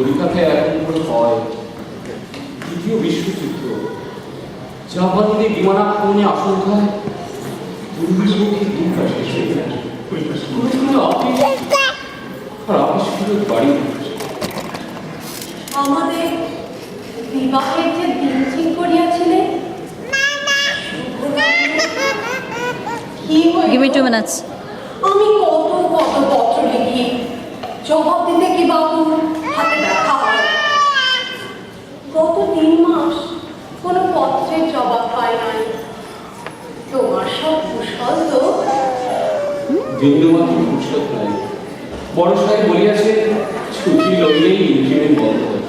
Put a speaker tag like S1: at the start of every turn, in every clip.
S1: কলিকাতায় এখন করে হয় দ্বিতীয় বিশ্বযুদ্ধ, জাপানিদের বিমানাক্রমণে আশঙ্কায় দুর্বিমুখী দুটা শেষ হয়ে গেছে। আর আপিসগুলোর বাড়ি
S2: আমাদের বিবাহের যে দিন ঠিক করিয়াছিলে, কি
S3: Give me 2 minutes.
S2: আমি কত কত পত্র লিখি, জবাব দিতে কি বাবু হাতে ব্যথা হয়। গত 3 মাস কোনো পত্রের জবাব পাই নাই। তোমার সব কুশল তো?
S1: বিন্দুমাত্র কুশল নাই। বড় সাহেব বলিয়াছে ছুটি লইলেই ইনক্রিমেন্ট বন্ধ হয়।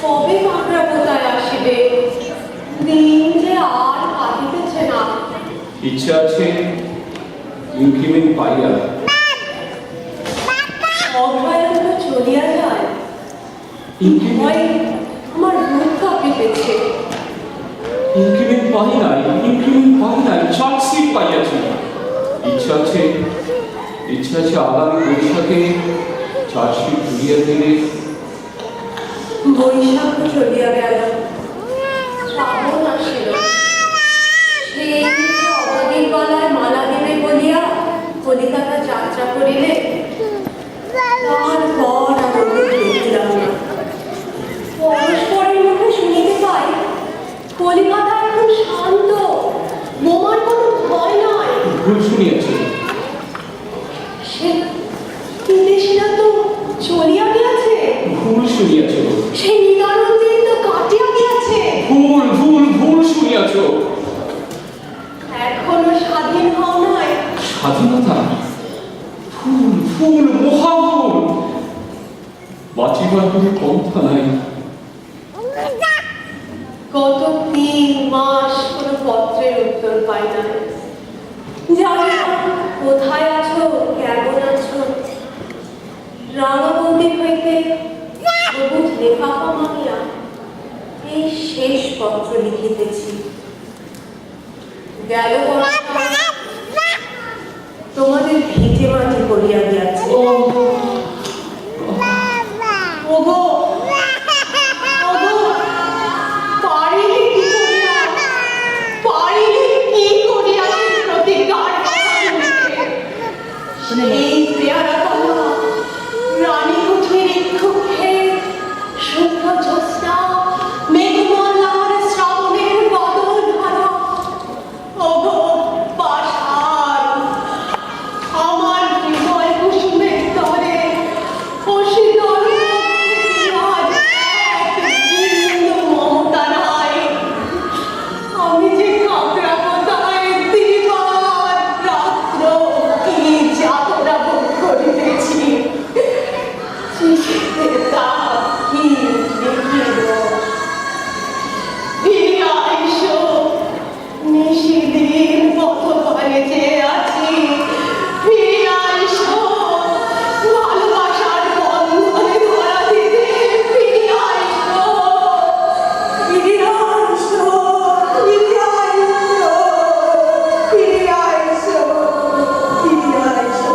S2: কবে মাকড়া কোথায় আসিবে? দিন যে আর কাটিতেছে না।
S1: ইচ্ছা আছে ইনক্রিমেন্ট পাইয়া
S2: অভ্যায়ন তো চলিয়া যায়। ভয় আমার বুক কাঁপিতেছে।
S1: ইনক্রিমেন্ট পাই নাই, ইনক্রিমেন্ট পাই নাই, চার্জশিট পাইয়াছি। ইচ্ছা আছে আগামী বৈশাখে চার্জশিট ঘুরিয়া দিলে।
S2: বৈশাখ চলিয়া গেল, শ্রাবণ আসিল। সেই অবধির গলায় মালা দেবে বলিয়া কলিকাতা যাত্রা করিলে, তারপর আর ওকে দেখিলাম না। পরস্পরের মুখে শুনিতে পাই কলিকাতা এখন শান্ত, বোমার কোনো ভয় নয়।
S1: ভুল শুনিয়াছে।
S2: সে বিদেশিরা তো চলিয়া গিয়াছে।
S1: ভুল শুনিয়াছ।
S2: সেই নিদারুণ দিন তো কাটিয়া গিয়াছে।
S1: ভুল শুনিয়াছ।
S2: এখনো স্বাধীন হও নাই।
S1: স্বাধীনতা ফুল মহাভুল। বাঁচিবার কোনো পন্থা নাই।
S2: গত 3 মাস কোনো পত্রের উত্তর পাই না। জানি না কোথায় আছো, কেমন আছো। রাঙাবতী হইতে সবুজ লেফাফা মানিয়া এই শেষ পত্র লিখিতেছি। গেল বর্ষা তোমাদের ভিটে মাটি করিয়া গিয়াছে। ওগো পারিলে কি করিয়া প্রতিজ্ঞার কথা শুনিতে। এই পেয়ারা কলা রানী কুঠির ইক্ষুক্ষে শুভ্র জ্যোৎস্না মেঘমল্লার শ্রাবণের বদল ধারা। ওগো পাষাণ, আমার হৃদয় কুসুমের তরে অশীতল আজ এক বিন্দু মমতা নাই। আমি যে কাঁকড়া কোথায় দিবার রাত্র কি যাতনা ভোগ করিতেছি। চিঠিতে তা কি লিখিল, ফিরিয়া আইসো, নিশিদিন পথপানে যে আছি। ফিরিয়া আইসো, ভালোবাসার বন্ধনে ধরা দিতে। ফিরিয়া আইসো, ফিরিয়া আইসো, ফিরিয়া আইসো, ফিরিয়া আইসো, ফিরিয়া আইসো।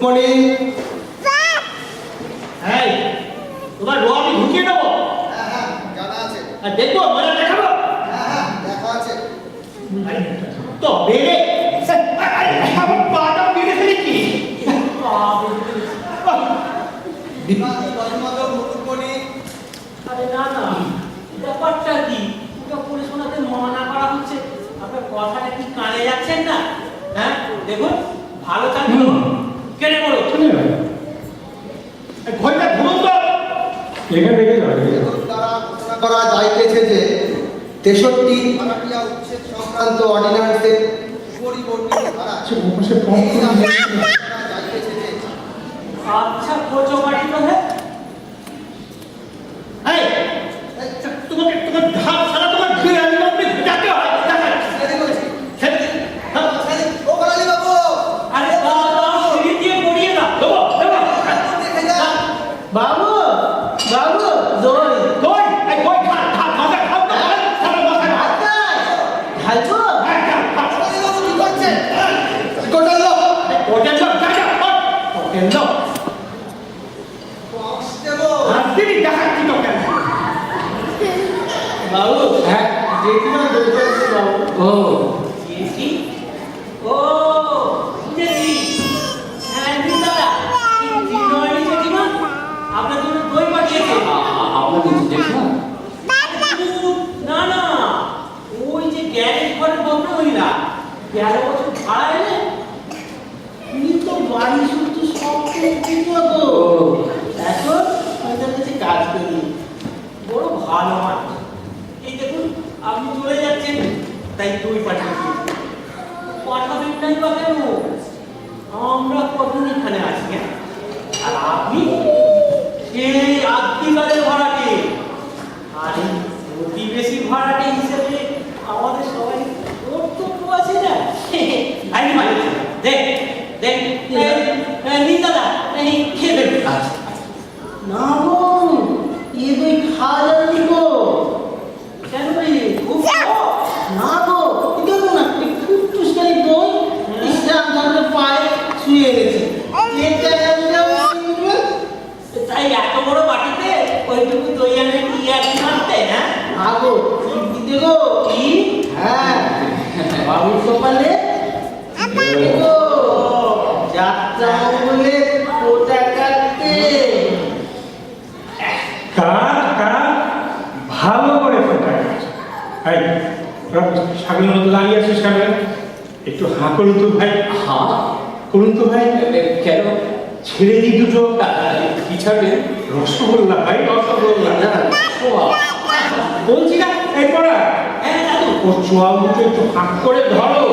S4: মনি এই তোমার রো আমি ঢুকিয়ে দেবো।
S5: হ্যাঁ জানা আছে।
S4: আর দেখবো মজা দেখাবো।
S5: হ্যাঁ দেখা আছে।
S4: তো বেড়ে আমার পাটা বেড়ে ফেলেছি। আরে না ব্যাপারটা কি পড়ে শোনাতে মানা করা হচ্ছে। আপনার কথাটা কি কানে যাচ্ছেন না? হ্যাঁ দেখুন ভালো থাকবে কেটে পড়ো ঘড়িটা ধরুন তো
S6: এখানে রেখে যাবে।
S5: দ্বারা ঘোষণা করা যাইতেছে যে 63 ভাড়াটিয়া উচ্ছেদ সংক্রান্ত অর্ডিন্যান্সের পরিবর্তিত ধারা
S6: সে ফর্ম
S5: এই আদেশ করা যাইতেছে যে
S4: আচ্ছা কোচো বাড়ি তো হ্যাঁ এই তোমাকে তোমার ধাপ ছাড়া তোমার ধুয়ে আনি আপনি ডাকে হয়
S5: ছেড়ে বলছি।
S4: ছেড়ে
S5: ও করালি বাবু,
S4: আরে দাদা সিঁড়ি দিয়ে পড়িয়ে না দেবো দেবো
S5: দেখে যা।
S3: বাবু বাবু দই
S4: কই এই কই খা খা মাথা খাও না সারা মাথা
S3: ভাত নাই ঢালবো
S4: হ্যাঁ খা খা
S5: করালি বাবু কি করছেন? কোটাল লোক।
S4: ওটা তো যা যা ওকে নো
S5: কনস্টেবল।
S4: হাসিনি দেখাচ্ছি তো কেন
S3: বাবু
S1: হ্যাঁ
S3: জেঠিমা দই করছে বাবু
S1: ও
S4: জেঠি ও জেঠি হ্যাঁ দাদা জিনোয়ারি জেঠিমা আপনার জন্য দই পাঠিয়েছে
S1: আপনার কিছু দেখুন
S4: না না ওই যে গ্যারেজ ঘরের ভদ্র মহিলা 11 বছর ভাড়া এলে
S3: তুমি তো বাড়ি শুধু সব কিছু তো
S1: ও
S3: এখন ওদের কাছে কাজ করি
S4: বড় ভালো মানুষ এই দেখুন আপনি চলে যাচ্ছেন তাই দই পাঠিয়েছি পাঠাবেন নাই বা কেন আমরা কতদিন এখানে আছি হ্যাঁ? আর আপনি সেই আত্মীকালের ভাড়াটে আর এই প্রতিবেশী ভাড়াটে হিসেবে আমাদের সবাই কর্তব্য আছে না আইনি ভাই দেখ দেখ নিন দাদা এই খেয়ে দেবেন
S1: আচ্ছা
S3: না বোন এ দই খাওয়া যাবে গো
S4: কেন রে খুব
S3: না গো দেখো না একটু টুসকারি দই ইসলাম ধর্মের পায়ে শুয়ে গেছে এটা
S4: তাই এত বড় বাটিতে ওইটুকু দই আনে কি আর মারতে হ্যাঁ
S3: আগো দিতে গো
S4: কি
S3: হ্যাঁ বাবুর কপালে দেখো যাত্রা বলে কোটা কাটতে
S6: কাজ কাজ ভালো করে ফোটা গেছে এই সাগরের মতো দাঁড়িয়ে আছিস কেন একটু হাঁ করুন তো ভাই
S1: হ্যাঁ
S6: করুন তো ভাই
S1: কেন
S6: ছেড়ে দিই দুটো
S1: কি ছাড়বে
S6: রসগোল্লা ভাই রসগোল্লা
S1: না শোয়া
S6: বলছি না এই পড়া
S4: হ্যাঁ দাদু
S6: ও চোয়া দুটো একটু হাঁ করে ধরো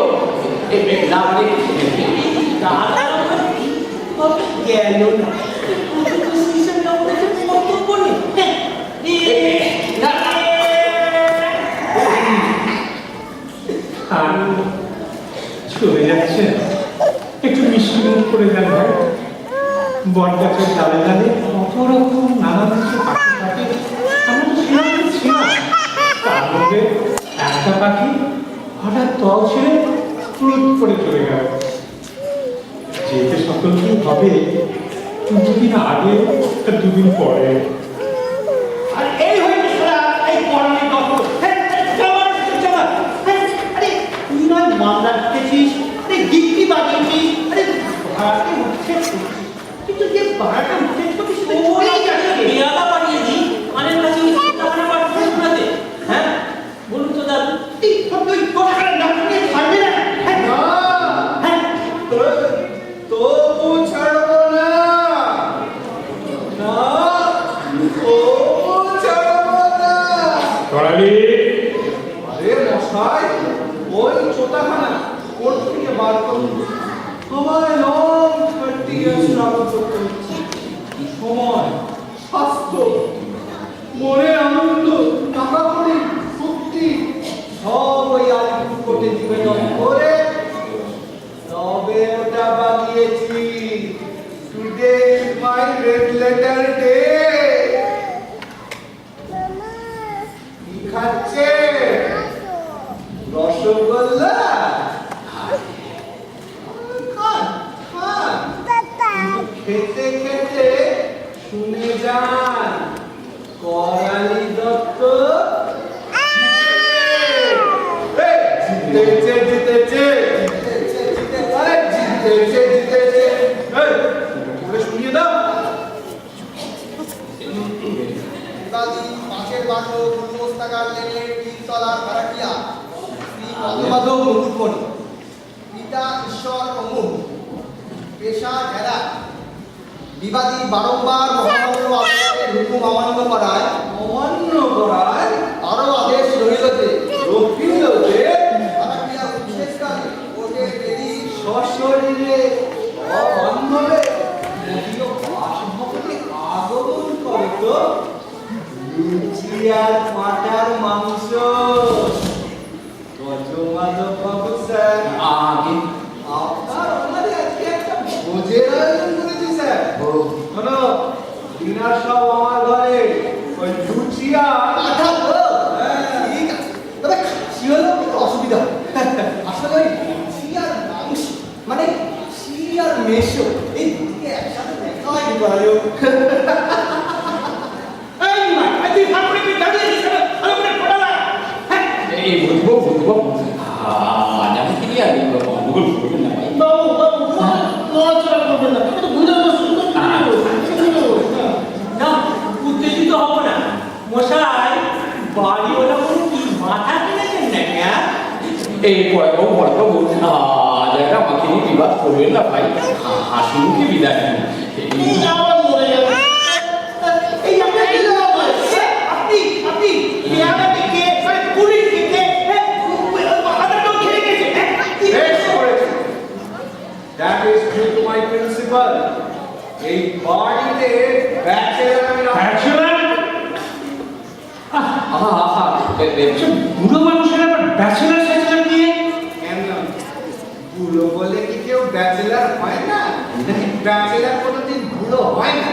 S1: না মানে
S4: দাদা গেল না প্রতিবেশী হিসেবে আমাদের যে কর্তব্য নেই
S1: না
S6: আর চলে যাচ্ছে একটু মিষ্টি মুখ করে দেন ভাই বট গাছের ডালে ডালে কত রকম নানা কিছু পাখি থাকে আমরা তো সেরকম ছিলাম তার মধ্যে একটা পাখি হঠাৎ তল ছেড়ে ক্রুদ করে চলে গেল যেতে সকল কি হবে দুদিন আগে আর দুদিন পরে
S4: আর এই হয়েছে সারা এই পরনে কত জমা জমা আরে তুই নয় মামলা খেয়েছিস আরে গিফটি বানিয়েছিস আরে ভাড়াতে উঠছে কিন্তু যে ভাড়াটা উঠছে তো কিছু ওই যাচ্ছে বিয়ালা বানিয়ে দিই মানের কাছে টাকা পাঠাতে শোনাতে হ্যাঁ বলুন তো দাদু তুই তুই কথা না নিয়ে ছাড়বে না হ্যাঁ হ্যাঁ
S5: তবু ছাড়বো না। না, তবু ছাড়বো না।
S6: করালি
S5: আরে মশাই, ওই চোতাখানা কোর্ট থেকে বার করুন। আমায় লং 30 years travel করতে হচ্ছে। সময়, স্বাস্থ্য, মনের আনন্দ, টাকা কড়ি, শক্তি সব ওই আলিপুর কোর্টে নিবেদন করে তবে ওটা বানিয়েছি। Today is my red letter day. কি খাচ্ছে? রসগোল্লা? খান, খান। খেতে খেতে শুনে যান করালি দত্ত জিতেছে জিতেছে আরে জিতেছে জিতেছে ওরে শুনিয়ে দাও পাশের বাসো পুরস্কার লেনে তিনতলা ভাড়াটিয়া শ্রী পদ্মমাধব মুকুটমণি পিতা ঈশ্বর অমুক পেশা ঘেরা বিবাদী বারংবার মহামান্য আদালতের হুকুম অমান্য করায় আরো আদেশ রহিল যে ভাড়াটিয়া উচ্ছেদকারী কোর্টের দেরি সশরীরে অবান্ধবে নদীয় তো লুচি আর পাঁঠার মাংস। মাধব বাবু স্যার,
S1: আগে
S5: আপনার ওনারে আজকে একটা ভোজের আয়োজন করেছি স্যার। শোনো, ডিনার সব আমার ঘরে, ওই লুচি আর পাঁঠা তো। ঠিক আছে, তবে খাসি হলেও একটু অসুবিধা হবে। আসলে ওই লুচি আর মাংস, মানে লুচি আর মেশো, এই দুটিকে একসাথে দেখা হয় কি ভালো।
S6: এই মা, তুই ফাঁকড়ে তুই দাঁড়িয়ে আছিস কেন? আরে ওটা ফোটা না। হ্যাঁ,
S1: এই বুঝবো জানি কি দিয়ে আমি গুগল করবেন না ভাই।
S3: বাবু বাবু নড়াচড়া করবেন না, একটু ঘুরে বসুন তো।
S4: না, উত্তেজিত হব না। মশাই, বাড়িওয়ালা বলে কি মাথা কিনেছেন নাকি? হ্যাঁ,
S1: এই বড়বাবু জায়গা আমাকে নিয়ে বিবাদ করবেন না ভাই। হাসি মুখে বিদায় দিন।
S3: এই আবার মরে যাবে। এই আপনার কি লাভ আছে? আপনি পেয়ারাকে কে, মানে পুলিশকে কে, মাথাটা খেয়ে গেছে।
S5: বেশ করেছে। That is due to my principal. এই বাড়িতে ব্যাচেলর আমি
S6: ব্যাচেলর?
S1: আহা
S6: আচ্ছা, বুড়ো মানুষের আবার ব্যাচেলর স্যাচেলর নিয়ে?
S5: কেন বুড়ো বলে কি কেউ ব্যাচেলর হয় না? নাকি ব্যাচেলর কোনোদিন বুড়ো হয় না?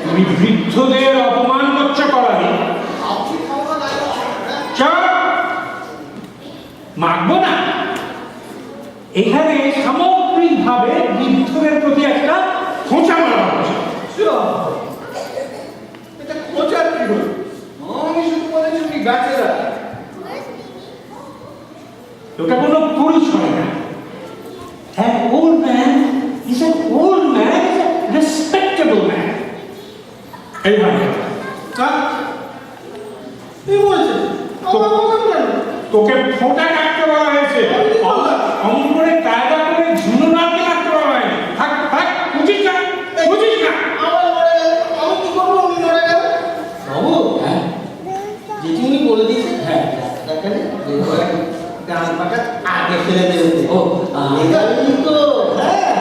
S6: তুমি বৃদ্ধদের অপমান করছো করানি।
S5: আপনি ক্ষমা লাগে
S6: চল, মানবো না। এখানে সামগ্রিকভাবে বৃদ্ধদের প্রতি একটা খোঁচা মারা হচ্ছে।
S5: এটা খোঁজার কি হলো? আমি শুধু বলেছি উনি ব্যাচেলর।
S6: ওটা কোনো পরিচয় না। An old man is an old man, is a respectable man. এইভাবে
S3: কি বলছেন?
S6: তোকে ফোঁটা কাটতে বলা হয়েছে, অঙ্কুরে কায়দা করে ঝুনো নাড়তে রাখতে বলা হয়নি। থাক থাক, বুঝিস না।
S3: আবার মরে গেল। আমি কি করবো? উনি মরে গেল। বাবু,
S1: হ্যাঁ
S3: যেটি উনি বলে দিয়েছেন,
S1: হ্যাঁ
S3: দেখেন ডান পাটা আগে ফেলে দেবে।
S1: ও,
S3: এই তো, হ্যাঁ।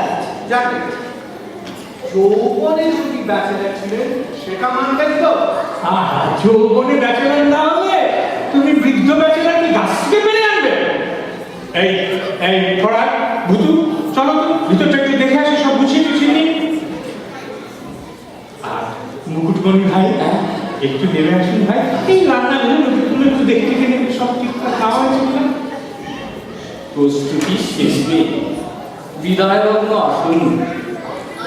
S5: যাকে যৌবনে যদি ব্যাচেলর ছিলেন সেটা মানবেন তো?
S6: আহা, যৌবনে ব্যাচেলর না হলে তুমি বৃদ্ধ ব্যাচেলর কি গাছ থেকে পেরে আনবে? এই এই পড়া ভুতু, চলো তো ভিতরটা একটু দেখে আসি, সব গুছিয়ে টুছিয়ে নি। আর মুকুটমণি ভাই, একটু নেমে আসুন ভাই। এই রান্নাঘরে তুমি একটু দেখতে গেলে সব ঠিকঠাক খাওয়া হয়েছে কিনা।
S1: প্রস্তুতি শেষ নেই। বিদায় লগ্ন আসুন।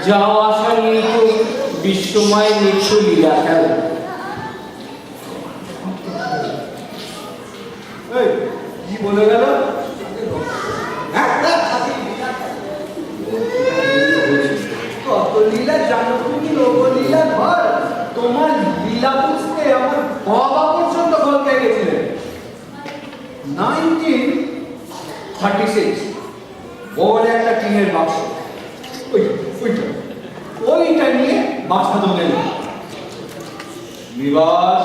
S1: যাওয়া আসা নিয়ে তো বিশ্বময় নিত্য লীলা খেলা।
S5: এই কি বলে গেল? কত লীলা জানো তুমি? লোকলীলা ঘর। তোমার লীলা বুঝতে আমার বাবা পর্যন্ত গল্পে গেছিলেন। 1936 বড় একটা টিনের বাক্স, ওইটা নিয়ে বাসা দোকানে নিবাস।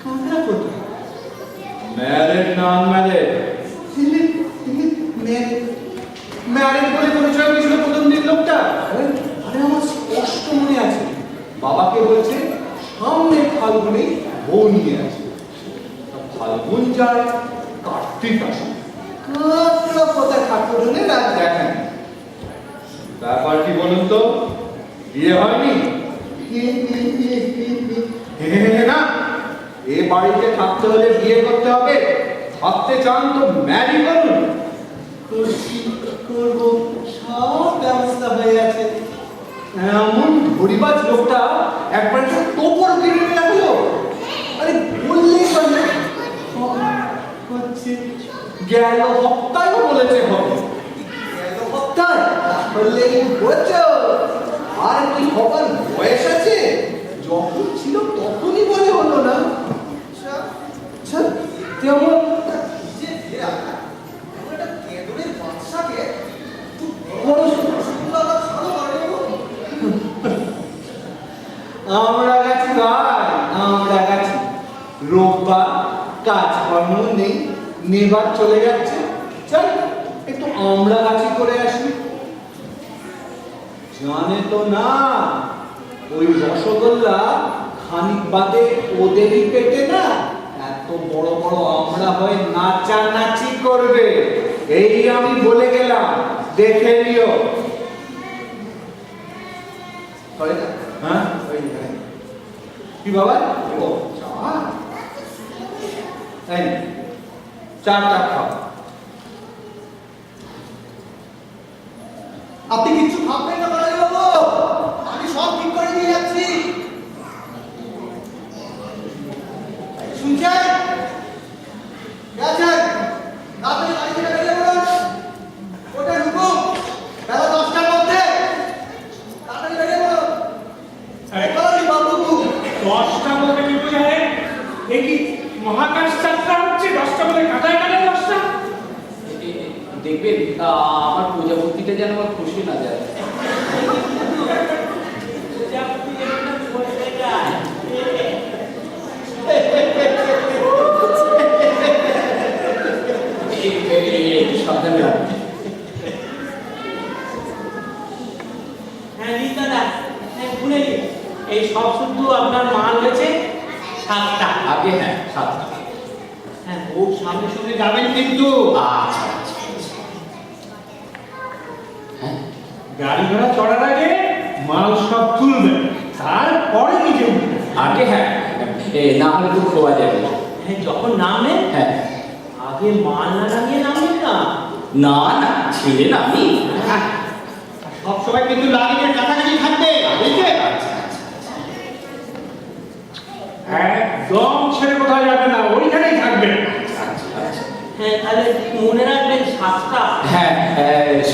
S5: কাঁকড়া কোথায়? ম্যারেড না আনম্যারেড? ম্যারেড বলে পরিচয় দিয়েছিল প্রথম দিন লোকটা। আরে আমার স্পষ্ট মনে আছে, বাবাকে বলছে সামনে ফাল্গুনে বউ নিয়ে আছে। ফাল্গুন যায়, কার্তিক আসে, কাঁকড়া কোথায় ঠাকুরনে রাত দেখেন। ব্যাপার কি বলুন তো? বিয়ে হয়নি? না, এ বাড়িতে থাকতে হলে বিয়ে করতে হবে। থাকতে চান তো ম্যারি করুন। করবো, সব ব্যবস্থা হয়ে আছে। এমন ধরিবাজ লোকটা একবার টোপর কিনে রাখলো। আরে বললেই পারলে হচ্ছে গেল সপ্তাহেও বলেছে হবে। গেল সপ্তাহে তাহলে বলছো আর কি খবর? বয়স আছে, যখন ছিল তখনই বলে হলো না। আচ্ছা তেমন যে একটা কেঁদুরের বাচ্চাকে বড় আমরা গেছি ভাই, আমরা গেছি। রোববার কাজকর্ম নেই, নেবার চলে যাচ্ছে। চল একটু আমরা গাছি করে আসি। জানে তো না ওই রসগোল্লা খানিক বাদে ওদেরই পেটে না এত বড় বড় আমরা হয়ে নাচানাচি করবে, এই আমি বলে গেলাম, দেখে নিও। করে না? হ্যাঁ, ওই এখানে। কি বাবা? ও চা, এই চাটা খাও।
S3: আপনি কিচ্ছু ভাববেন না বাবু, আমি সব ঠিক করে দিয়ে যাচ্ছি। শুনছেন? গেছেন? রাতে বাড়ি থেকে বেরিয়ে পড়ুন। ওটা ঢুকুন বেলা 10টার মধ্যে। তাড়াতাড়ি বেরিয়ে পড়ুন। এখনই বাবু।
S6: 10টা বলে কি বোঝায়? দেখি মহাকাশ যাত্রা হচ্ছে, 10টা বলে কাটায় কাটায় 10টা।
S1: দেখবেন আমার প্রজাপতিটা যেন আমার খুশি না যায়।
S4: প্রজাপতি একটা বলতে যায়।
S1: একটু সাবধানে রাখবেন।
S4: হ্যাঁ নিন দাদা, হ্যাঁ শুনে নিন। এই সব শুধু আপনার মাল হয়েছে 7টা।
S1: আগে হ্যাঁ 7টা।
S4: হ্যাঁ খুব সামনে সঙ্গে যাবেন কিন্তু।
S1: আচ্ছা আচ্ছা। হ্যাঁ
S6: গাড়ি ঘোড়া চড়ার আগে মাল সব তুলবেন, তারপরে নিজে উঠবেন।
S1: আগে হ্যাঁ, না হলে তো খোয়া যাবে।
S4: হ্যাঁ যখন নামবেন
S1: হ্যাঁ
S4: আগে মাল না নামিয়ে নামবেন না।
S1: না না ছেলে না আমি।
S3: সব সময় কিন্তু লাগেজের কাছাকাছি থাকবে, বুঝলেন?
S6: একদম ছেড়ে কোথাও যাবে না, ওইখানেই থাকবেন।
S4: হ্যাঁ তাহলে মনে রাখবেন 7টা।
S1: হ্যাঁ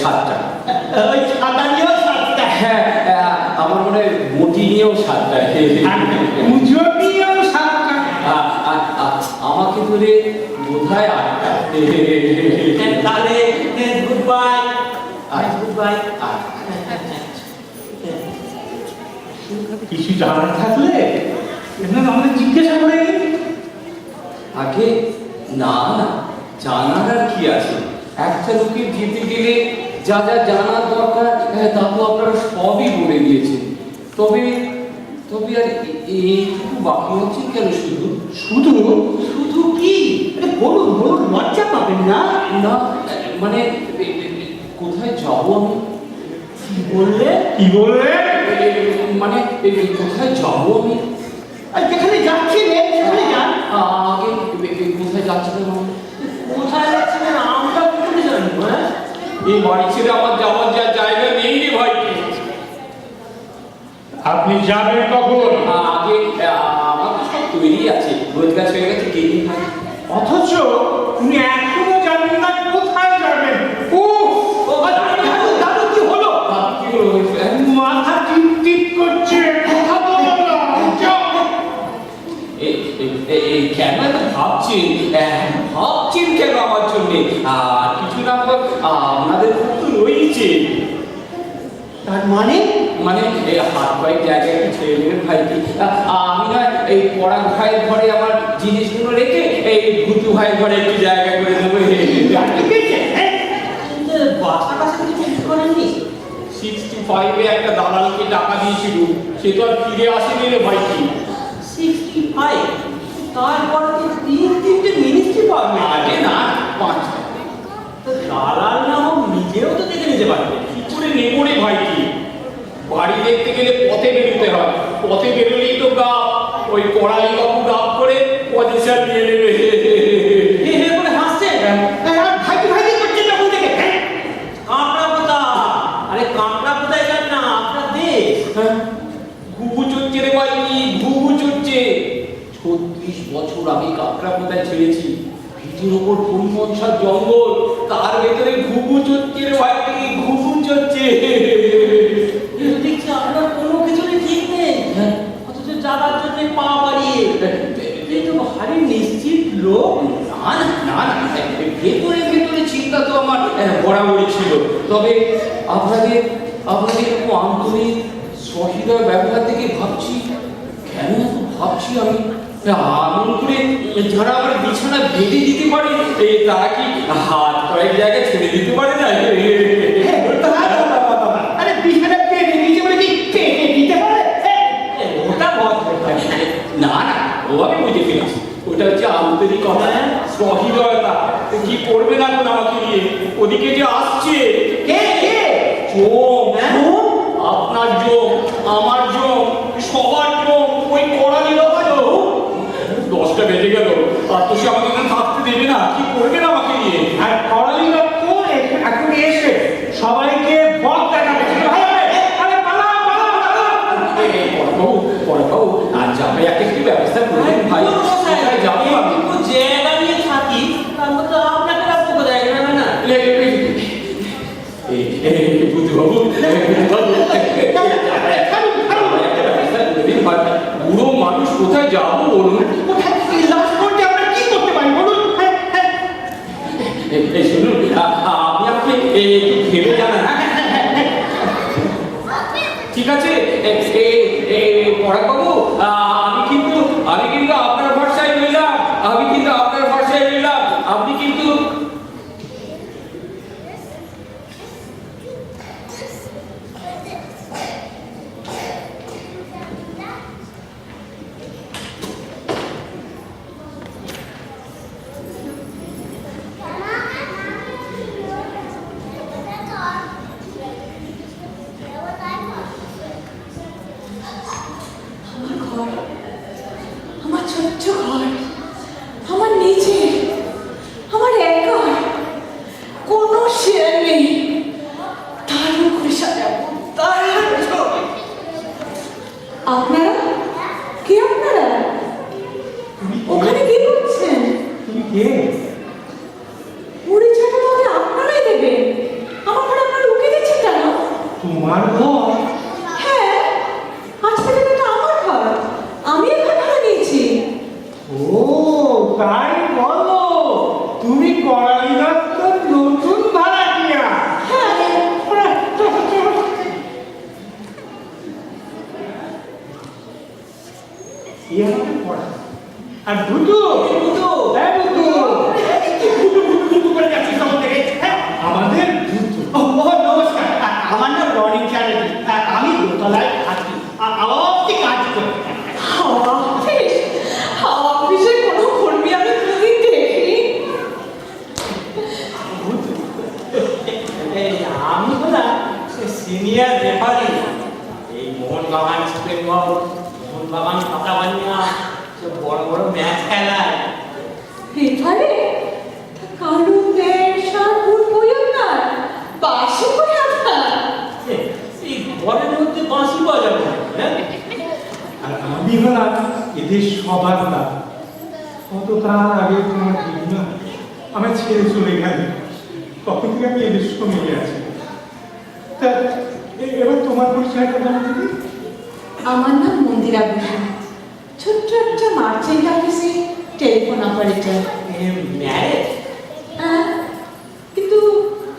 S1: 7টা।
S3: ওই ছাতা নিয়েও 7টা।
S1: হ্যাঁ আমার মনে হয় মোটি নিয়েও 7টা।
S6: পুজো নিয়েও 7টা।
S1: আমাকে ধরে বোধহয় 8টা।
S4: হ্যাঁ তাহলে গুড বাই। Good bye.
S6: কিছু জানার থাকলে এমন আমাদের জিজ্ঞাসা করে নিন।
S1: আগে না না জানার আর কি আছে, একটা লোকের যেতে গেলে যা যা জানার দরকার তা তো আপনারা সবই বলে দিয়েছেন। তবে তবে আর এইটুকু বাকি হচ্ছে কেন? শুধু
S3: শুধু শুধু কি? আরে বলুন বলুন, লজ্জা পাবেন না।
S1: না মানে কোথায় যাবো আমি?
S3: কি বললে?
S6: কি বললে?
S1: মানে কোথায় যাবো আমি?
S3: আর যেখানে যাচ্ছেন সেখানে যান।
S1: আগে কোথায় যাচ্ছিলাম আমি?
S4: কোথায় যাচ্ছেন আমরা কি করে জানবো? হ্যাঁ
S1: এই বাড়ি ছেড়ে আমার যাওয়ার যা জায়গা নেই রে ভাই।
S6: আপনি যাবেন কখন?
S1: আগে আমার তো সব তৈরি আছে, রোজগার হয়ে গেছে, গেলেই হয়।
S6: অথচ উনি এখনো জানেন না কোথায় যাবেন।
S3: দাদু দাদু কি হলো?
S1: কি হলো?
S6: মাথা টিপ টিপ করছে, কথা বলো না। যাও।
S1: কেন এত ভাবছেন? ভাবছেন কেন আমার জন্যে? কিছু না হোক আপনাদের তো রয়েছে।
S3: তার মানে
S1: মানে এই হাত কয়েক জায়গায় একটু ছেড়ে দেবেন ভাইকে। আমি না এই পড়া ভাইয়ের ঘরে আমার জিনিসগুলো রেখে এই ভুতু ভাইয়ের ঘরে একটু জায়গা করে দেবো।
S4: কিন্তু বাসা কাছে কিছু ঠিক করেননি?
S1: 65-এ একটা দালালকে টাকা দিয়েছিল, সে তো আর ফিরে আসেনি রে ভাই। কি
S4: 65? তারপরে তো 3-3টে মিনিস্ট্রি পাবে।
S1: আগে না 5।
S4: তো দালাল না হোক নিজেও তো দেখে নিতে পারবে।
S1: কি করে নেবো রে ভাই? কি বাড়ি দেখতে গেলে পথে বেরোতে হয়, পথে বেরোলেই তো গাপ, ওই কড়াই বাবু গাপ করে পজিশন নিয়ে নেবে।
S4: হে হে করে হাসছেন।
S3: ভাইটি ভাইটি করছেন তখন থেকে।
S4: কাঁকড়া পোতা। আরে কাঁকড়া পোতায় যান না, আপনার দেশ।
S1: ঘুঘু চড়ছে রে ভাই, ঘুঘু চড়ছে। 36 বছর আমি কাঁকড়াপোতায় ছেড়েছি, ভিটের ওপর পরিমনসার জঙ্গল, তার ভেতরে ঘুঘু চড়ছে রে ভাই, ঘুঘু চড়ছে।
S4: কিন্তু দেখছি আপনার কোনো কিছুরই ঠিক নেই, অথচ যাবার জন্য পা বাড়িয়ে। এই তো ভারী নিশ্চিত লোক।
S1: না না না না, ভেতরে ভেতরে চিন্তা তো আমার বরাবরই ছিল। তবে আপনাদের এরকম আন্তরিক সহৃদয় ব্যবহার থেকে ভাবছি, কেন এত ভাবছি আমি, এমন করে যারা আমার বিছানা বেঁধে দিতে পারে তারা কি হাত কয়েক জায়গায় ছেড়ে দিতে পারে না?
S3: আরে বিছানা পেয়ে নিচে বলে কি পেয়ে দিতে পারে?
S1: সহৃদয়তা কি করবে না এখন আমাকে নিয়ে? ওদিকে যে আসছে
S3: কে কে
S1: জম,
S3: হ্যাঁ?
S1: আপনার জম, আমার জম, সবার জম, ওই কড়ালি রক্ত। 10টা বেজে গেল, আর তো সে আমাকে এখানে থাকতে দেবে না। কি করবে না আমাকে নিয়ে?
S6: আর করালি রক্ত এখন এসে সবাইকে বক দেখাবে। ভাই, আরে পালাও, পালাও, পালাও।
S1: পড়াবাবু, আর যাবে একটু ব্যবস্থা করবেন ভাই। কোথায় যাবো আমি?
S4: একটু জায়গা নিয়ে থাকি, তার মধ্যে আপনাকে রাখতে কোথায় যাবে না?
S1: বুদ্ধবাবু, বুড়ো মানুষ কোথায় যাবো বলুন?
S3: কোথায় লাস্ট পর্যায়ে আমরা কি করতে পারি বলুন? হ্যাঁ, হ্যাঁ।
S1: এই শুনুন, আমি আপনাকে একটু ভেবে জানান। ঠিক আছে, পরাগবাবু, আমি কিন্তু আপনার ভরসায় রইলাম। আপনি কিন্তু
S2: আমার ঘর, আমার ছোট্ট ঘর, আমার নিচে, আমার একা, কোনো শেয়ার নেই। তার উপরে সাজাবো, আপনারা কে? আপনারা ওখানে কি করছেন?
S6: তুমি কে?
S2: পরিচয়টা তাহলে আপনারাই দেবেন। আমার ঘরে আপনারা লুকিয়ে দিচ্ছেন কেন?
S6: তোমার ঘর?
S2: হ্যাঁ, আজ থেকে এটা আমার ঘর, আমি এখানে ভাড়া নিয়েছি।
S6: ও, তাই বলো। তুমি করালি রক্ত নতুন ভাড়াটিয়া।
S2: হ্যাঁ,
S6: এ আমাকে পড়া। আর দুটো
S3: দুটো।
S6: হ্যাঁ, দুটো
S3: গুটু করে যাচ্ছিস তখন থেকে, হ্যাঁ?
S6: আমাদের দুটো।
S3: ও, নমস্কার, আমার নাম রনি চ্যাটার্জি। আমি দোতলায় থাকি, আপনি কাজ করি।
S2: হাওয়া অফিসে কোনো কর্মী আমি কোনোদিন দেখিনি।
S4: আমি হলাম সিনিয়র রেফারি। এই মোহনবাগান বেঙ্গল, মোহনবাগান পাতাবানিয়া, সব বড় বড় ম্যাচ খেলায়।
S2: রেফারে কালু মেয়ের সারপুর পয়নার বাসি করে আপনার।
S4: এই ঘরের মধ্যে বাঁশি বাজাবো, হ্যাঁ?
S6: আর আমি হলাম এদের সবার না। কতকাল আগে তোমার দিদিমা আমার ছেড়ে চলে গেল, তখন থেকে আমি এদের সঙ্গে আছি। তা এবার তোমার পরিচয়টা বলো দিদি।
S2: আমার নাম মন্দিরা বসু, ছোট্ট একটা মার্চেন্ট অফিসে টেলিফোন অপারেটর।
S4: ম্যারেজ?
S2: কিন্তু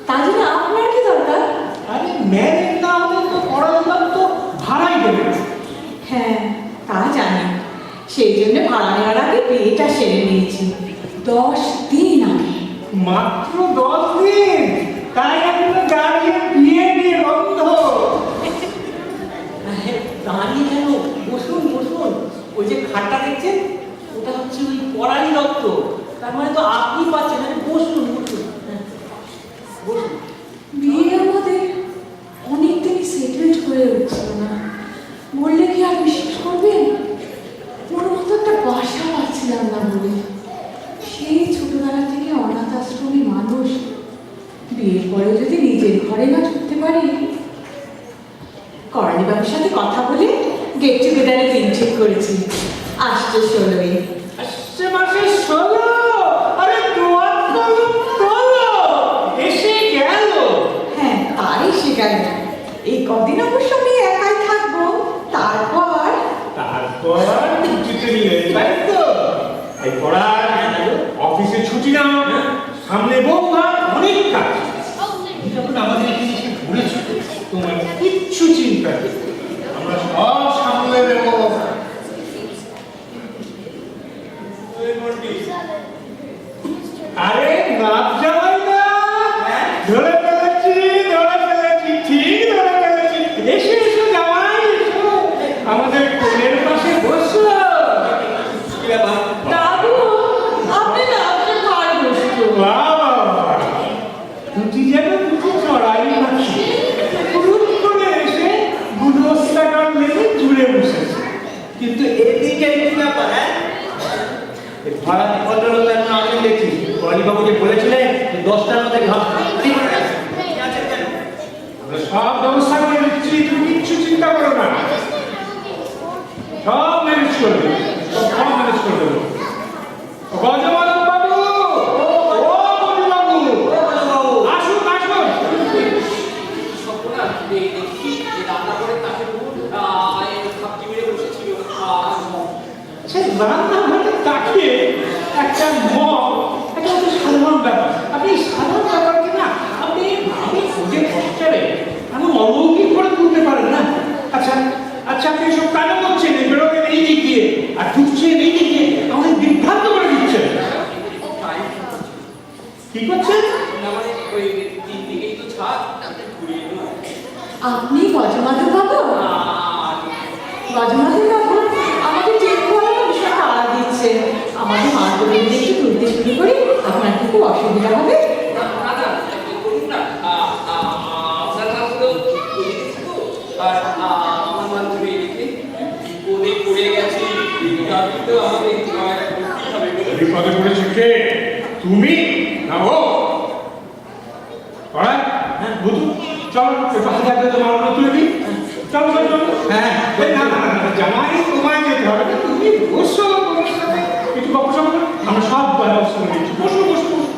S2: তা জন্য আপনার কি দরকার?
S6: আরে ম্যারেজ না হলে তো পড়াশোনা তো ভাড়াই দেবে না।
S2: হ্যাঁ, তা জানি। সেই জন্য ভাড়া নেওয়ার আগে বিয়েটা সেরে নিয়েছি 10 দিন আগে।
S6: মাত্র 10 দিন, তাই এখনো গাড়ির বিয়ে নিয়ে বন্ধ।
S4: দাঁড়িয়ে কেন? বসুন বসুন। ওই যে খাটটা দেখছেন, ওটা হচ্ছে ওই পরালি রক্ত। তার মানে তো আপনি পাচ্ছেন। আরে বসুন বসুন, হ্যাঁ, বসুন।
S2: বিয়ে আমাদের অনেকদিনই সেটেলড হয়ে উঠছিল না। বললে কি আর বিশ্বাস করবেন? ওর মতো একটা বাসা পাচ্ছিলাম না বলে। সেই ছোটবেলা থেকে অনাথ আশ্রমী মানুষ, বিয়ের পরেও যদি নিজের ঘরে না ঢুকতে পারি। করালি বাবুর সাথে কথা বলে গেট টুগেদারে দিন ঠিক করেছি, আসছে 16ই।
S6: আসছে মাসে 16। আরে দুয়ার তোলো, এসে গেল।
S2: হ্যাঁ, তাই শিখাই। এই কদিন অবশ্য আমি একাই থাকবো, তারপর
S6: ছুটিতে নিলে, তাই তো? এই পড়ার অফিসে ছুটি নাও, সামনে বৌভাত, অনেক কাজ। যখন আমাদের এখানে এসে ঘুরেছো, তোমার কিচ্ছু চিন্তা নেই, আমরা সব সামলে দেবো। আরে নাচ যাওয়াই না, ধরে ফেলেছি, ঠিক ধরে ফেলেছি। এসে এসো জামাই, এসো আমাদের কোণের পাশে বসো।
S2: দাদু, আপনি না আপনার
S6: আমরা সব ব্যবস্থা করে দিচ্ছি, তুমি কিচ্ছু চিন্তা করো না, সব ম্যানেজ করবে, সব ম্যানেজ করে দেবো। গজমাধব বাবু, ও গজবাবু, আসুন আসুন।
S1: সর্বনাশ, এই দেখি যে রান্না করে তাকে খাপটি মেরে বসেছিল।
S6: সে রান্নাঘরে তাকে একটা মগ, এটা হচ্ছে সাধারণ ব্যাপার। আপনি এই সাধারণ ব্যাপারকে না আপনি আমি খুঁজে কষ্টারে এমন অলৌকিক করে তুলতে পারেন না। আচ্ছা আচ্ছা, আপনি এসব কেন করছেন? বেরোবেন এই দিক দিয়ে আর ঢুকছেন এই দিক দিয়ে, আমাদের বিভ্রান্ত করে দিচ্ছেন। কি করছেন?
S1: না মানে ওই তিন দিকেই তো ছাদ, তাকে ঘুরিয়ে দেবো।
S2: আপনি গজমাধব বাবু? গজমাধব বাবু, আমাদের চেক করার বিষয়টা আড়া দিচ্ছে। আমাদের মাগুলো একটু তুলতে শুরু করি, আপনার কি খুব অসুবিধা হবে?
S1: না না না, করুন না। আপনার মাগুলো ঘুরিয়ে দিচ্ছি তো, আর আমার মাগুলো রেখে বিপদে পড়ে গেছি। এটা কিন্তু আমাদের করতেই হবে।
S6: বিপদে পড়েছে কে? তুমি না ও? পড়া? হ্যাঁ, বুঝু চলো একটু হাতে হাতে তোমার আমরা তুলে দিই। চলো চলো চলো। হ্যাঁ, এই না না না, জামাই তোমায় যেতে হবে না, তুমি বসো, তোমার সাথে একটু গল্প সল্প করো। আমরা সব ব্যবস্থা করে দিচ্ছি। বসো বসো বসো।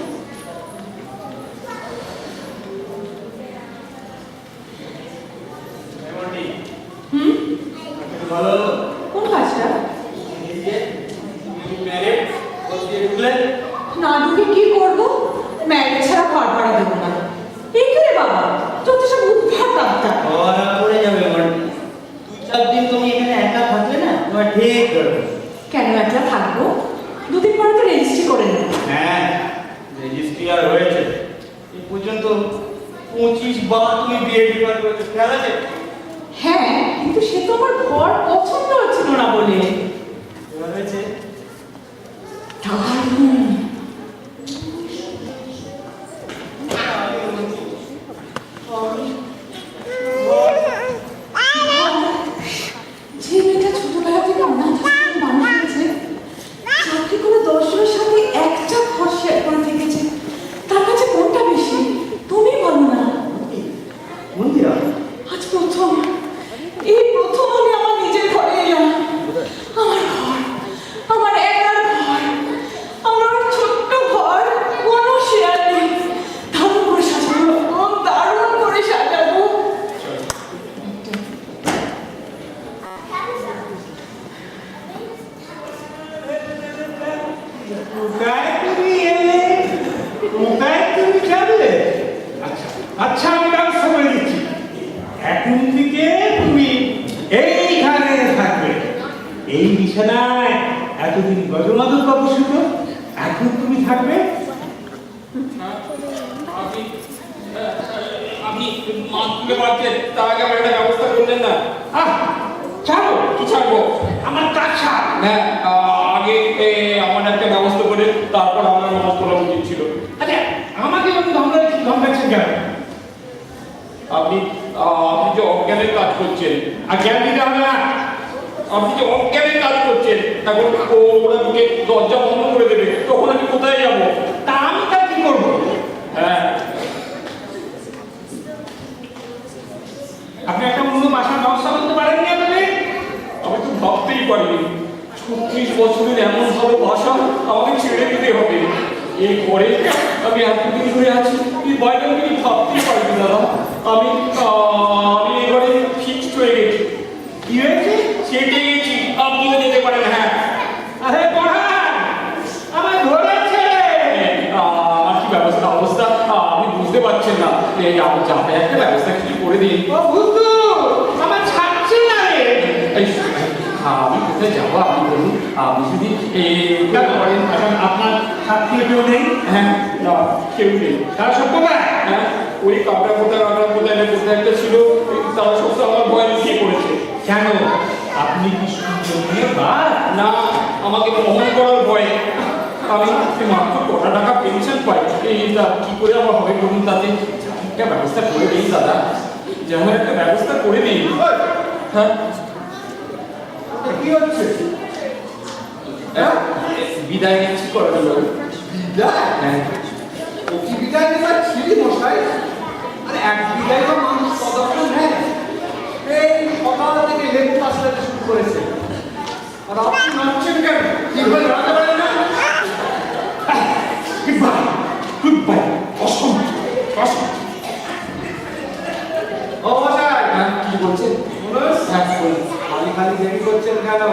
S4: ভালো
S2: কোন কাজটা?
S4: এই যে ম্যারেজ করতে উঠলে
S2: না ঢুকে কি করবো? ম্যারেজ ছাড়া ঘর ভাড়া দেবো না। এই করে বাবা, যত সব উদ্ধার দাবটা।
S4: ধরা পড়ে যাবে আমার। 2-4 দিন তুমি এখানে একা থাকলে না, তোমার ঠিক করবে।
S2: কেন একলা থাকবো? দুদিন পরে তো রেজিস্ট্রি করে নেব।
S4: হ্যাঁ, রেজিস্ট্রি আর হয়েছে। এই পর্যন্ত 25 বার তুমি বিয়ে ডিমান্ড করেছো, খেয়াল আছে?
S2: হ্যাঁ, কিন্তু সে তো আমার ঘর পছন্দ হচ্ছিল না বলে।
S4: এবার হয়েছে।
S2: দারুণ। যে মেয়েটা ছোটবেলা থেকে অনাথ আশ্রমে মানুষ হয়েছে, চাকরি করে 10 জনের সাথে একটা ঘর শেয়ার করে থেকেছে, তার কাছে কোনটা বেশি? তুমি বলো না।
S4: মন্দিরা
S2: আজ প্রথম, এই প্রথম আমি আমার নিজের ঘরে এলাম। আমার ঘর, আমার একার ঘর, আমার ছোট্ট ঘর, কোনো শেয়ার নেই। দারুণ করে সাজাবো, দারুণ করে সাজাবো।
S6: কোথায় তুমি এলে? কোথায় তুমি যাবে? আচ্ছা আচ্ছা, আমি ব্যবস্থা করে দিচ্ছি। এখন থেকে তুমি এইখানে থাকবে, এই বিছানায়। এতদিন গজমাধব বাবু ছিল, এখন তুমি থাকবে।
S1: আপনি আপনি মা তুলে পারছেন, তার আগে আমার একটা ব্যবস্থা করলেন না।
S6: আহ, ছাড়ো।
S1: কি ছাড়বো?
S6: আমার কাজ ছাড়।
S1: হ্যাঁ, আগে আমার একটা ব্যবস্থা করে তারপর আমার মাছ তোলা উচিত ছিল।
S6: আচ্ছা, আমাকে আমি ধমকাচ্ছেন কেন?
S1: আপনি আপনি যে অজ্ঞানের কাজ করছেন,
S6: আর জ্ঞান দিতে হবে না।
S1: আপনি যে অজ্ঞানের কাজ করছেন, এখন ওরা ঢুকে দরজা বন্ধ করে দেবে, তখন আমি কোথায় যাব?
S6: তা আমি তার কি করবো?
S1: হ্যাঁ,
S6: আপনি একটা অন্য বাসার ব্যবস্থা করতে পারেননি আপনি?
S1: আমি তো ভাবতেই পারিনি 36 বছরের এমন ভালোবাসা আমাকে ছেড়ে দিতে হবে। এই ঘরে আমি এতদিন ধরে আছি, এই বাইরে আমি কিছু ভাবতেই পারিনি দাদা। আমি আমি এবারে ফিক্সড হয়ে গেছি।
S6: কি হয়েছে?
S1: সেটে গেছি, আপনিও যেতে পারেন। হ্যাঁ,
S6: আরে পড়ান, আমার ধরেছে।
S1: আমার কি ব্যবস্থা অবস্থা আপনি বুঝতে পারছেন না। এই আপনি একটা ব্যবস্থা কিছু করে দিন।
S6: ও বুদ্ধু, আমার ছাড়ছে না রে।
S1: এই, আমি কোথায় যাবো আপনি বলুন। আপনি যদি
S6: কেন করেন? এখন আপনার ছাত্রী কেউ নেই?
S1: হ্যাঁ, না কেউ নেই।
S6: তারা সব কোথায়?
S1: হ্যাঁ, ওই কাপড়া কোথায় কোথায় একটা ছিল, তারা সব তো আমার ভয় লুকিয়ে পড়েছে।
S6: কেন? আপনি কি সুন্দর মেয়ে বা?
S1: না, আমাকে মোহন করার ভয়ে। আমি মাত্র কটা টাকা পেনশন পাই, এইটা কি করে আমার হবে বলুন। তাতে একটা ব্যবস্থা করে দিন দাদা, যেমন একটা ব্যবস্থা করে দিন। হ্যাঁ,
S5: কি হচ্ছে?
S1: হ্যাঁ, বিদায় নিচ্ছি করার জন্য।
S5: বিদায়?
S1: হ্যাঁ,
S5: ও কি বিদায় নেবার ছিলি মশাই? আরে এক বিদায় তো মানুষ কত করেছে। আর আপনি নাচছেন কেন? ঠিকভাবে দাঁড়াতে পারেন না?
S1: গুড বাই অসম অসম।
S5: ও মশাই,
S1: হ্যাঁ কি বলছেন?
S5: বলুন।
S1: হ্যাঁ বলুন।
S5: খালি খালি দেরি করছেন কেন?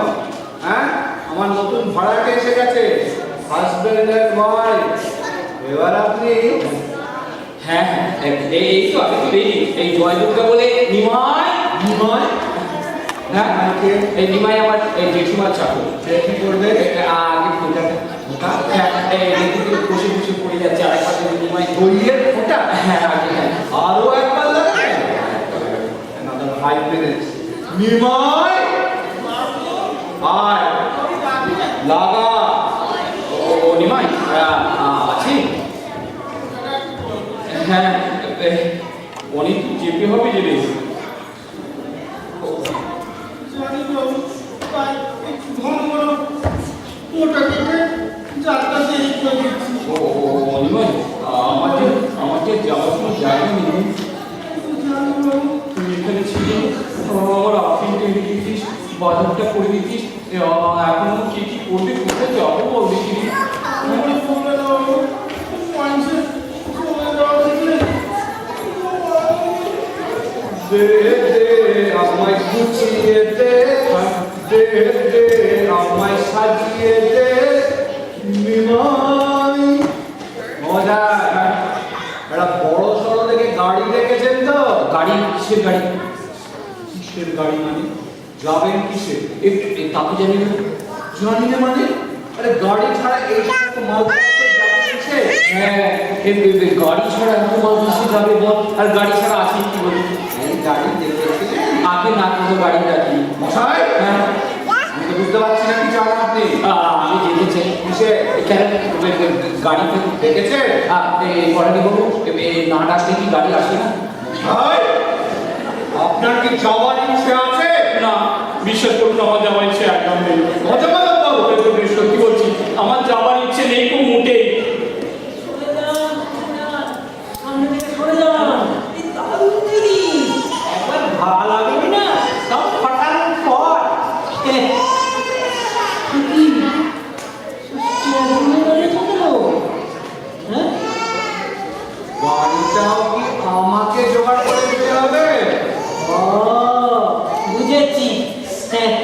S5: হ্যাঁ, আমার নতুন ভাড়াটে এসে গেছে, হাজবেন্ড এন্ড ওয়াইফ। এবার আপনি
S1: হ্যাঁ হ্যাঁ এই তো আমি তো এই জয় দুর্গা বলে নিমাই
S5: নিমাই
S1: হ্যাঁ এই নিমাই আমার এই জেঠিমার চাকর।
S5: সে কি করবে?
S1: আগে ফোটাটা ফোটা হ্যাঁ দেখতে বসে বসে পড়ে যাচ্ছে আর একবার যদি নিমাই
S5: দইয়ের ফোঁটা?
S1: হ্যাঁ আগে হ্যাঁ
S5: আরো একবার লাগে? Another 5 minutes. নিমাই আয় লাগা।
S1: ও নিমাই আছে হ্যাঁ অনেক চেপে হবে যে রে
S3: জানি বাবু, তাই একটু ঘন ঘন ওটা কেটে যাত্রা শেষ করে দিচ্ছি।
S1: ও নিমাই আমার যে যাওয়ার কোনো জায়গা নেই।
S3: জানি বাবু,
S1: তুই এখানে ছিলি আমার আফিনটা এনে দিতিস বাজারটা করে দিতিস এখন কি কি করবে কোথায় যাবো বল দেখি
S3: আমাকে বলবে না বাবু, পয়েন্টসে চলে যাওয়া দেখলে
S5: দে দে আমায় গুছিয়ে দে, দে দে আমায় সাজিয়ে দে নিমাই। মজা। একটা বড় সড়ো দেখে গাড়ি দেখেছেন তো?
S1: গাড়ি কিসের গাড়ি
S5: কিসের গাড়ি মানে? যাবেন কিসে?
S1: তাকে জানি না
S5: জানি না মানে? আরে গাড়ি ছাড়া এই সমস্ত মালপত্র যাবে কিসে?
S1: হ্যাঁ গাড়ি ছাড়া এত মাল কিসে যাবে বল আর গাড়ি ছাড়া আছে কি বলি
S5: এই গাড়ি দেখেছিলেন?
S1: আগে না কিন্তু গাড়ি রাখি
S5: মশাই,
S1: হ্যাঁ
S5: আমি তো বুঝতে পারছি না কি চান আপনি।
S1: আমি যেতে চাই
S5: কিসে?
S1: কেন গাড়িতে
S5: দেখেছেন?
S1: করানি বাবু না ডাকলে কি গাড়ি আসে না
S5: ভাই, আপনার কি যাওয়ার ইচ্ছে আছে?
S1: না বিশ্বাস করুন আমার যাওয়ার ইচ্ছে একদম নেই
S5: ভদ্রমাধব বাবু,
S1: সত্যি বলছি আমার যাওয়ার ইচ্ছে নেই খুব মোটেই
S4: সরে যান, সামনে থেকে সরে যান। এই দারুণ জিনিস। একবার ভালো লাগবে না, সব ফাটানোর পর। কি? চেয়ারম্যান দাঁড়িয়েছো কেন? হ্যাঁ?
S5: গাড়িটাও কি আমাকে জোগাড় করে দিতে হবে?
S4: ও, বুঝেছি। হ্যাঁ।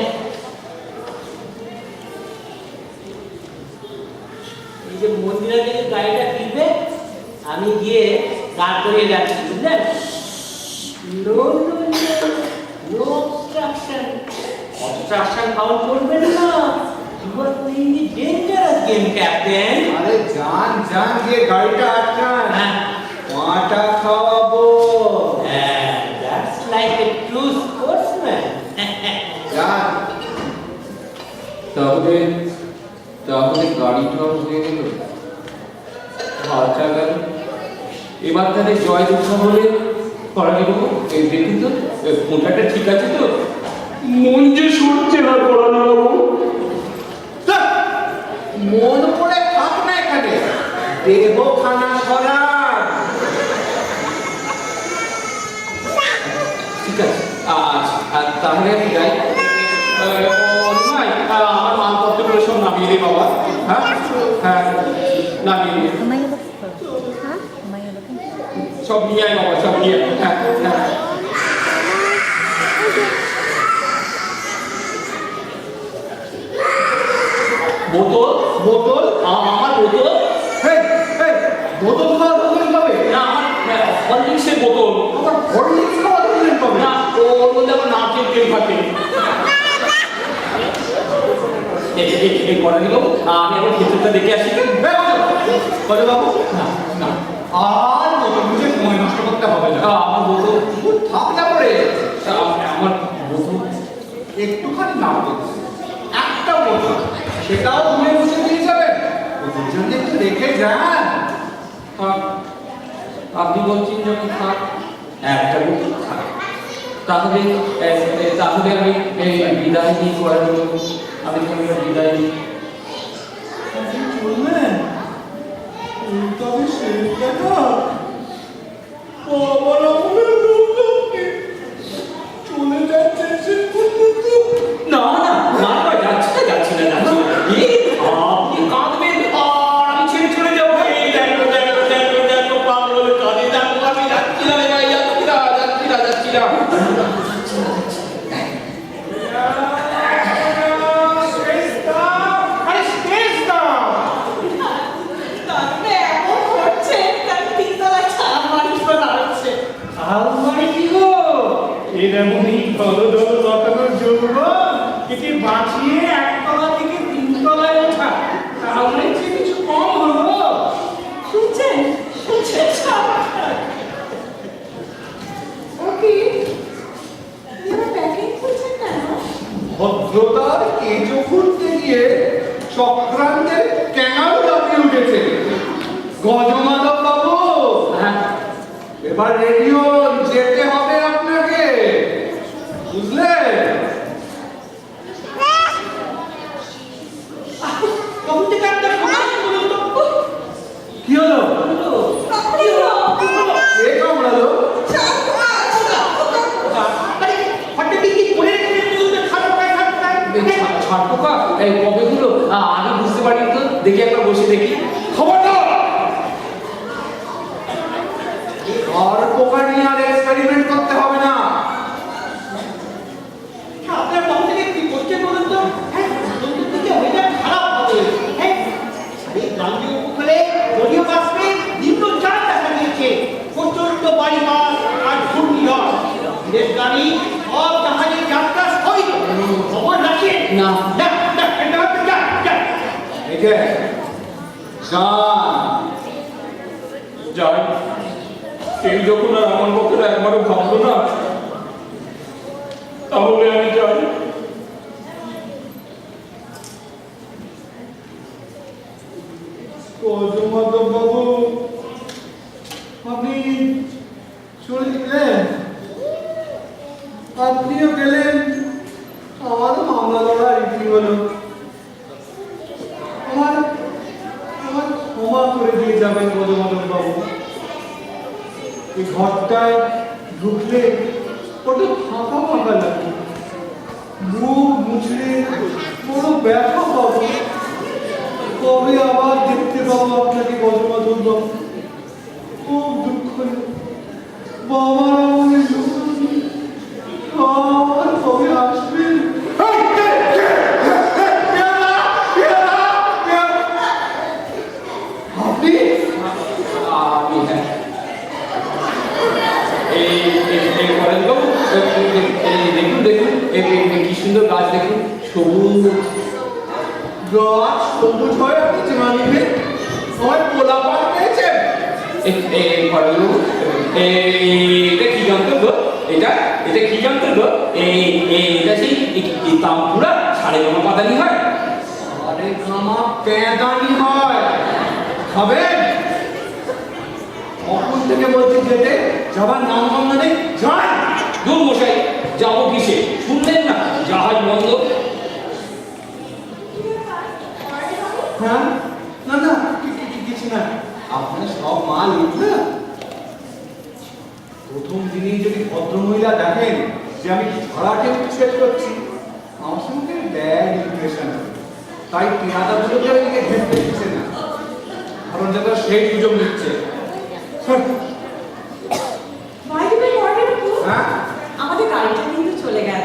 S4: এই যে মন্দিরের কাছে গাড়িটা ফিরবে, আমি গিয়ে দাঁড় করিয়ে যাচ্ছি, বুঝলেন? No no no obstruction. Obstruction count করবেন না। You are playing the dangerous game, captain.
S5: আরে যান যান, গিয়ে গাড়িটা আটকান,
S4: হ্যাঁ,
S5: পাটা খাওয়াবো।
S4: That's like a true sportsman.
S5: যান।
S1: তাহলে গাড়িটাও হয়ে গেল ভাড়াটা গেল এবার তাহলে জয় দুঃখা বলে করানি বাবু দেখুন তো মোটাটা ঠিক আছে তো মন যে সরছে না করানি বাবু
S5: ধ্যাৎ, মন করে থাক না এখানে, দেহ খানা করার।
S1: ঠিক আছে আচ্ছা তাহলে আমি যাই আমার মালপত্রগুলো সব নামিয়ে দিই বাবা হ্যাঁ হ্যাঁ নামিয়ে দিই
S7: Am I looking for? Huh? Am I looking for?
S1: সব নিয়ে আয় বাবা সব নিয়ে আয়। হ্যাঁ হ্যাঁ বোতল
S5: বোতল?
S1: আমার বোতল
S5: হেই, হেই, বোতল খাওয়া ধরলেন কবে?
S1: না আমার হরলিক্সের বোতল
S5: আবার হরলিক্স খাওয়া ধরলেন কবে?
S1: না ওর মধ্যে আমার নাচের তেল থাকে এই করা দিল আমি এখন ভেতরটা দেখে আসি
S5: বলে বাবু,
S1: না না
S5: আর বোতল বুঝে সময় নষ্ট করতে হবে না।
S1: আমার বোতল
S5: থাকলে পরে
S1: আমার বোতল
S5: একটুখানি নাম বলছে, একটা বোতল, সেটাও ঘুরে বসে দিয়ে যাবেন। দুজনে একটু রেখে যান।
S1: আপনি বলছেন যখন থাক একটা বোতল থাক তাহলে আমি বিদায় নিয়ে করা দিল আমি বিদায় নিই
S3: চললেন? তবে সেই দেখা বাবার আমলের লোককে চলে যাচ্ছে সে পর্যন্ত।
S1: না যা।
S5: আরে স্পেস দাও।
S2: তারপরে এমন করছে তার তিনতলা ছাড়া মানুষ দাঁড়াচ্ছে।
S6: আলমারি কি গো? এরকমই ধরো ধরো লতানোর যৌবন একে বাঁচিয়ে একতলা থেকে তিনতলায় ওঠা, তাহলে যে কিছু কম হলো।
S2: শুনছেন শুনছেন ওকে প্যাকিং করছেন কেন?
S5: ভদ্রতার কেঁচো খুঁড়তে গিয়ে চক্রান্তের ক্যাঙারু দাপিয়ে উঠেছে। গজমাধব বাবু,
S1: হ্যাঁ,
S5: এবার রেডিও যেতে হবে আপনাকে, বুঝলেন?
S3: কখন থেকে আপনার সমাজ বলুন তো?
S5: কি হলো? কে কামড়ালো?
S3: আরে হঠাৎ কি করে রেখেছেন বলতে খারাপ পায় খারাপ পায়?
S1: ছাড় পোকা এই কবেগুলো আগে বুঝতে পারি তো, দেখি একবার বসে দেখি।
S5: খবরদার! আর পোকা নিয়ে আর এক্সপেরিমেন্ট করতে হবে না।
S3: আপনার কখন থেকে কি করছে বলুন তো? হ্যাঁ, চতুর্দিকে ওয়েদার খারাপ হবে। হ্যাঁ, আরে গাঙ্গেয় উপকূলে জলীয় বাষ্পে নিম্নচাপ দেখা দিয়েছে। প্রচন্ড বাড়িপাত আর ঘূর্ণিঝড়। বিদেশ গাড়ি সব জাহাজের যাত্রা স্থগিত। খবর রাখেন
S1: না।
S3: না না এটা হচ্ছে যা যা
S5: এই যে যান,
S1: যাই, এই যখন আর আমার পক্ষে একবারও ভাবলো না, তাহলে আমি যাই।
S5: গজমাধব বাবু, আপনি চলে গেলেন, আপনিও গেলেন, আমারও মামলা লড়া রীতি হলো। আমার আমার ক্ষমা করে দিয়ে যাবেন গজমাধব বাবু। এই ঘরটায় ঢুকলে বড্ড ফাঁকা ফাঁকা লাগে, মুখ মুছলে বড় ব্যথা পাবো। কবে আবার দেখতে পাবো আপনাকে গজমাধব বাবু? খুব দুঃখ হলো। বাবার আমাকে আর কবে আসবেন? আপনি?
S1: আমি হ্যাঁ, এই করেন তো, দেখুন দেখুন কি সুন্দর গাছ দেখুন, সবুজ।
S5: গাছ সবুজ হয় আপনি যে মানিবেন? আমার পোলা পাট পেয়েছেন?
S1: এটা কি যন্ত্র গো? এটা এটা কি যন্ত্র গো? এটা সেই তামপুরা সাড়ে জমা পাতানি হয়।
S5: আরে গামা পেদানি হয়, খাবেন? কখন থেকে বলছি যেতে, যাবার নাম গন্ধ নেই, যান।
S1: দূর মশাই, যাবো কিসে? শুনলেন না জাহাজ বন্ধ।
S5: হ্যাঁ, না না কিছু না, আপনার সব মাল উঠবে। প্রথম দিনই যদি ভদ্রমহিলা দেখেন যে আমি ভাড়াটে উচ্ছেদ করছি, আমার সঙ্গে ব্যাড ইমপ্রেশন হবে। তাই পেয়াদাগুলোকে ওইদিকে ঘেঁটতে দিচ্ছে না, কারণ যারা সেই সুযোগ নিচ্ছে। হ্যাঁ,
S2: আমাদের গাড়িটা কিন্তু চলে গেল।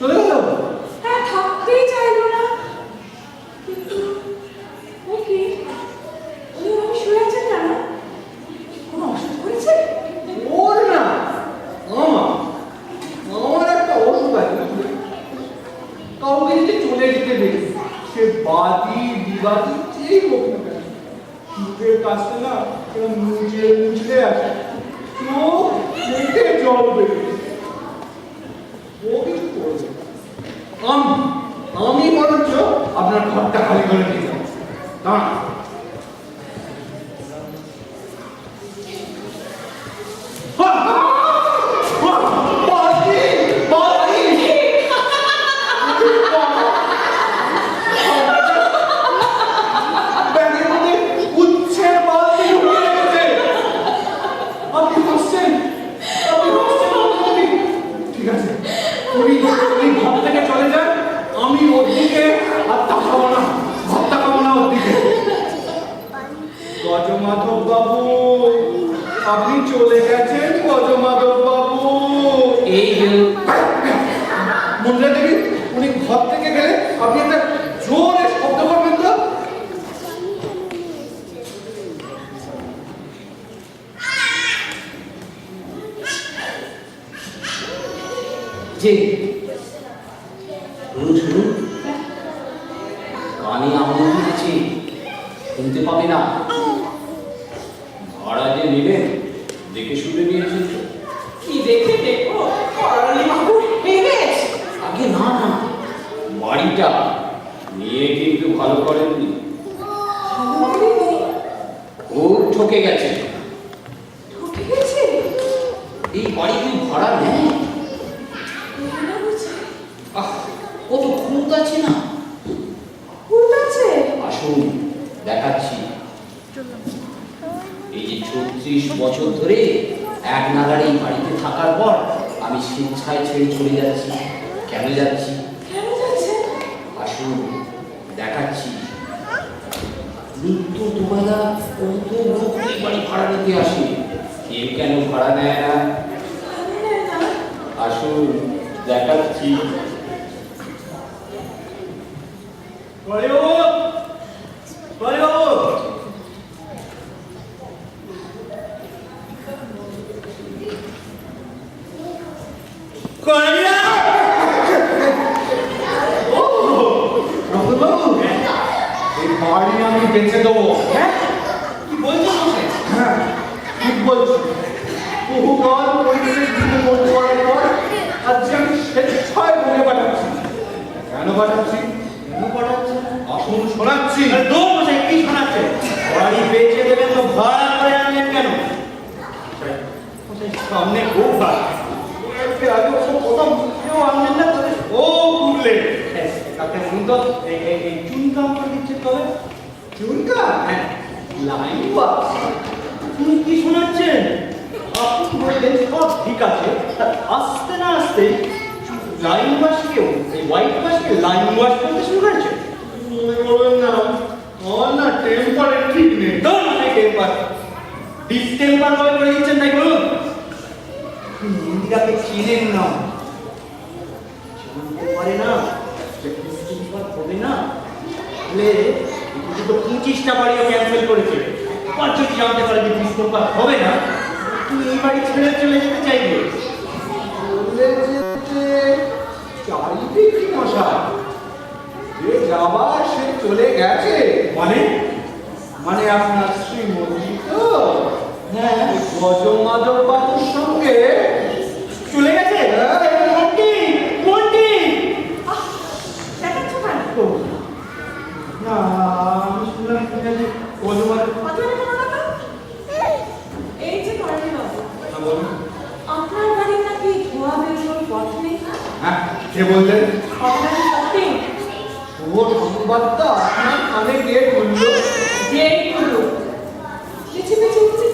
S5: চলে গেল।
S2: হ্যাঁ, থাকতেই চাইলো না। কিন্তু ও কি? উনি ওরকম শুয়ে আছেন কেন? কোনো অসুখ করেছে?
S5: ওর না, আমার একটা ওষুধ আছে, কাউকে যদি চলে যেতে দেখি, সে বাদি বিবাদী যেই হোক না কেন, মুখের কাছটা না মুচড়ে মুচড়ে আসে, চোখ দেখে জল বেরোয়। ও কিছু করবে, আমি বরঞ্চ আপনার ঘরটা খালি করে দিয়ে যাবো। দাঁড়ান। ঠিক আছে, উনি ঘর থেকে চলে যান, আমি ওর দিকে আর তাকাবো না, ঘর তাকাবো না ওর দিকে।
S1: যে শুনুন শুনুন, কানে আমল দিয়েছি, শুনতে পাবে না। ভাড়া যে নেবেন দেখে শুনে নিয়েছেন তো?
S2: কি দেখে দেখো করালি বাবু হেরেস
S1: আগে না না, বাড়িটা নিয়ে কিন্তু ভালো করেননি, খুব ঠকে গেছে।
S2: ঠকে গেছে
S1: এই বাড়ি কি ভাড়া নেয়?
S2: না বুঝি
S1: আহ, কত খুঁত আছে না।
S2: ভূত আছে
S1: আসুন দেখাচ্ছি। এই যে 36 বছর ধরে এক নাগাড়ে এই বাড়িতে থাকার পর আমি স্বেচ্ছায় ছেড়ে চলে যাচ্ছি। কেন যাচ্ছি?
S2: কেন যাচ্ছে
S1: আসুন দেখাচ্ছি। নিত্য দুবেলা কত লোক এই বাড়ি ভাড়া নিতে আসে, কেউ কেন ভাড়া নেয় না?
S2: জানেন না
S1: আসুন দেখাচ্ছি।
S5: রতনবাবু, এই বাড়ি আমি বেঁচে দেবো।
S3: হ্যাঁ কি বলছেন মশাই?
S5: হ্যাঁ, ঠিক বলছি। বহুকাল পরিবেশের দিকে মন করার পর আজকে আমি স্বেচ্ছায় বলে পাঠাচ্ছি। কেন পাঠাচ্ছি? আসুন শোনাচ্ছি।
S3: আরে দৌড় মশাই, কি শোনাচ্ছে? বাড়ি বেচে দেবেন তো ভাড়া করে আনলেন কেন? মশাই, মশাই, সামনে খুব ভাড়া এর আগে ওসব কথা মুখেও আনলেন না, তবে ও ভুললেন। তাতে মন তো এই চুনকা আমার দিচ্ছে তবে
S5: চুনকা?
S3: হ্যাঁ লাইন বাস। তুমি কি শোনাচ্ছেন? আপনি বললেন সব ঠিক আছে, তা আসতে না আসতেই লাইন বাসকেও এই হোয়াইট বাসকে লাইন বাস করতে শুরু করেছে।
S5: মনে করবেন না, আমার না টেম্পারের ঠিক নেই।
S3: ধরুন সেই টেম্পার ডিসটেম্পার করে করে দিচ্ছেন, তাই বলুন। ইন্দিরাকে চিনেন না, জানতে পারে না যে ডিসটেম্পার হবে না, তাহলে দুটো 25টা বাড়িও ক্যান্সেল করেছে। আর যদি জানতে পারে যে ডিসটেম্পার হবে না, তুমি এই বাড়ি ছেড়ে চলে যেতে চাইবে।
S5: চলে যেতে চাইবে কি মশাই? যে যাবার সে চলে গেছে।
S3: মানে
S5: মানে আপনার শ্রীমতী তো
S3: হ্যাঁ
S5: গজমাধব বাবুর সঙ্গে
S3: চলে গেছে।
S5: হ্যাঁ।
S3: কোনটি কোনটি?
S2: দেখাচ্ছ কেন
S3: ও, না আমি শুনলাম ঠিক আছে গজমাধব।
S2: কথাটা কোনো কথা এই যে করালি বাবু
S5: বলুন।
S2: আপনার বাড়ি নাকি ধোয়া বেরোনোর পথ নেই
S5: হ্যাঁ, কে বললেন?
S2: আপনার সত্যি
S5: শুভ সংবাদটা আপনার কানে গিয়ে বললো।
S2: যে হলো পিছিয়ে পিছিয়ে পিছিয়ে